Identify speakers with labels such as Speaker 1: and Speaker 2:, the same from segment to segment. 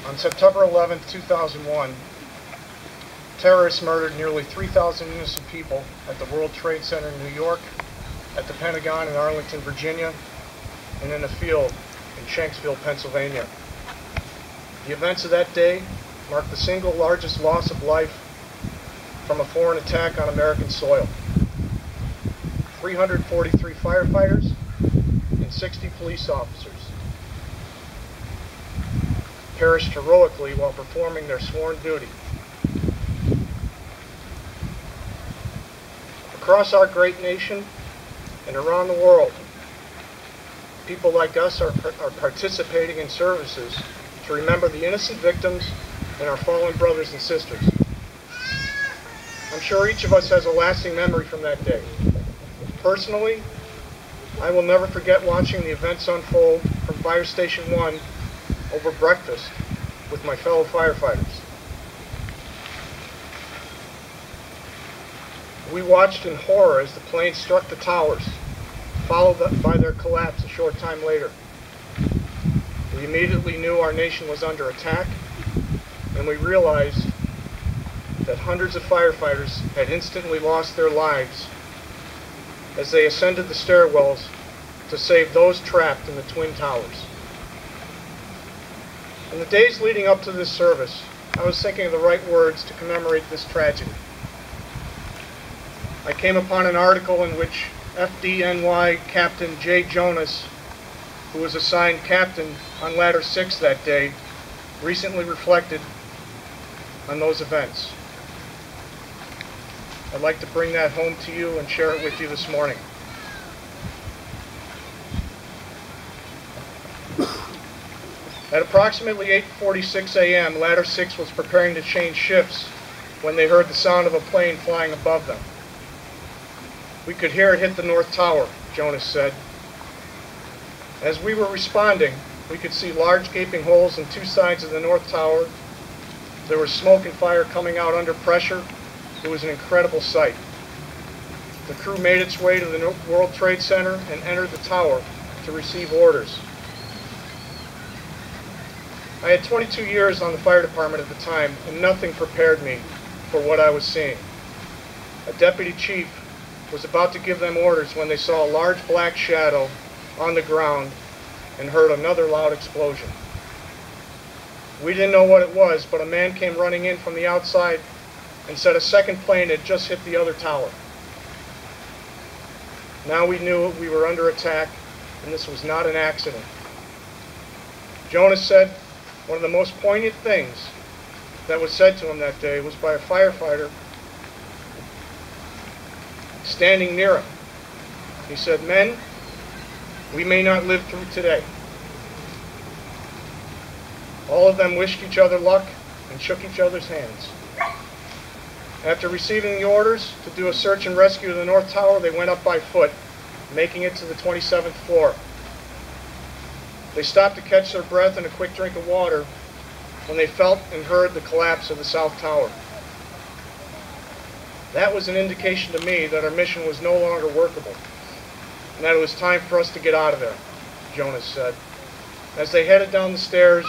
Speaker 1: On September 11, 2001, terrorists murdered nearly 3,000 innocent people at the World Trade Center in New York, at the Pentagon in Arlington, Virginia, and in a field in Shanksville, Pennsylvania. The events of that day marked the single largest loss of life from a foreign attack on American soil. 343 firefighters and 60 police officers perished heroically while performing their sworn duty. Across our great nation and around the world, people like us are participating in services to remember the innocent victims and our fallen brothers and sisters. I'm sure each of us has a lasting memory from that day. Personally, I will never forget watching the events unfold from Fire Station 1 over breakfast with my fellow firefighters. We watched in horror as the planes struck the towers, followed by their collapse a short time later. We immediately knew our nation was under attack, and we realized that hundreds of firefighters had instantly lost their lives as they ascended the stairwells to save those trapped in the Twin Towers. In the days leading up to this service, I was thinking of the right words to commemorate this tragedy. I came upon an article in which FDNY Captain Jay Jonas, who was assigned captain on Ladder 6 that day, recently reflected on those events. I'd like to bring that home to you and share it with you this morning. At approximately 8:46 a.m., Ladder 6 was preparing to change shifts when they heard the sound of a plane flying above them. We could hear it hit the North Tower, Jonas said. As we were responding, we could see large gaping holes in two sides of the North Tower. There was smoke and fire coming out under pressure. It was an incredible sight. The crew made its way to the World Trade Center and entered the tower to receive orders. I had 22 years on the fire department at the time, and nothing prepared me for what I was seeing. A deputy chief was about to give them orders when they saw a large black shadow on the ground and heard another loud explosion. We didn't know what it was, but a man came running in from the outside and said a second plane had just hit the other tower. Now we knew we were under attack, and this was not an accident. Jonas said one of the most poignant things that was said to him that day was by a firefighter standing near him. He said, "Men, we may not live through today." All of them wished each other luck and shook each other's hands. After receiving the orders to do a search and rescue of the North Tower, they went up by foot, making it to the 27th floor. They stopped to catch their breath and a quick drink of water when they felt and heard the collapse of the South Tower. That was an indication to me that our mission was no longer workable, and that it was time for us to get out of there, Jonas said. As they headed down the stairs,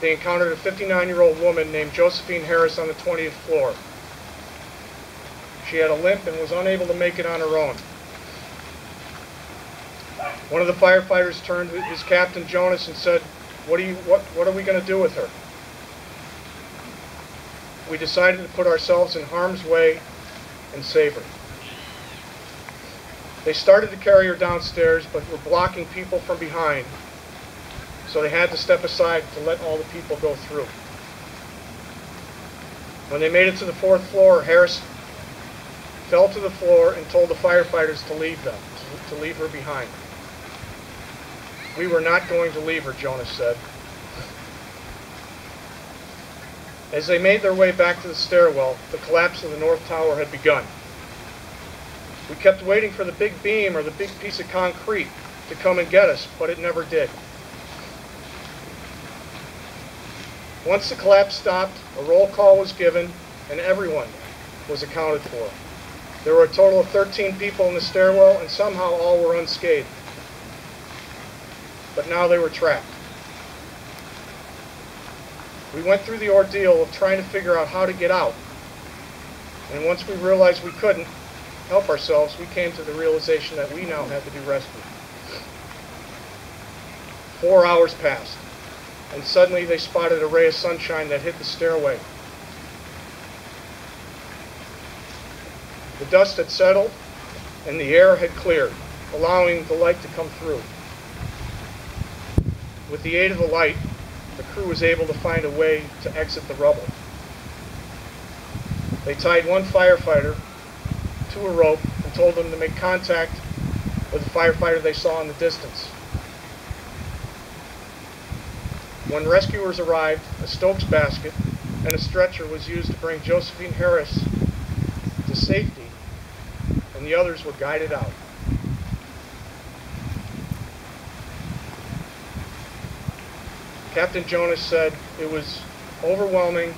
Speaker 1: they encountered a 59-year-old woman named Josephine Harris on the 20th floor. She had a limp and was unable to make it on her own. One of the firefighters turned to his captain, Jonas, and said, what are we going to do with her? We decided to put ourselves in harm's way and save her. They started to carry her downstairs, but were blocking people from behind, so they had to step aside to let all the people go through. When they made it to the 4th floor, Harris fell to the floor and told the firefighters to leave her behind. We were not going to leave her, Jonas said. As they made their way back to the stairwell, the collapse of the North Tower had begun. We kept waiting for the big beam or the big piece of concrete to come and get us, but it never did. Once the collapse stopped, a roll call was given, and everyone was accounted for. There were a total of 13 people in the stairwell, and somehow all were unscathed. But now they were trapped. We went through the ordeal of trying to figure out how to get out. And once we realized we couldn't help ourselves, we came to the realization that we now had to be rescued. 4 hours passed, and suddenly they spotted a ray of sunshine that hit the stairway. The dust had settled, and the air had cleared, allowing the light to come through. With the aid of the light, the crew was able to find a way to exit the rubble. They tied one firefighter to a rope and told him to make contact with the firefighter they saw in the distance. When rescuers arrived, a Stokes basket and a stretcher was used to bring Josephine Harris to safety, and the others were guided out. Captain Jonas said it was overwhelming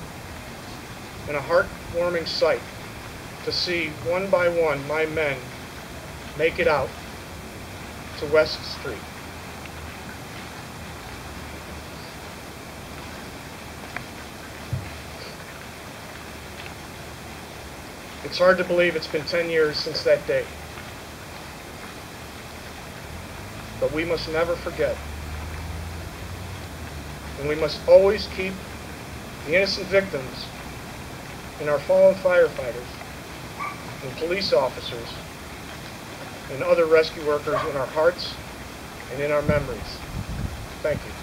Speaker 1: and a heartwarming sight to see one by one my men make it out to West Street. It's hard to believe it's been 10 years since that day. But we must never forget. And we must always keep the innocent victims and our fallen firefighters and police officers and other rescue workers in our hearts and in our memories. Thank you.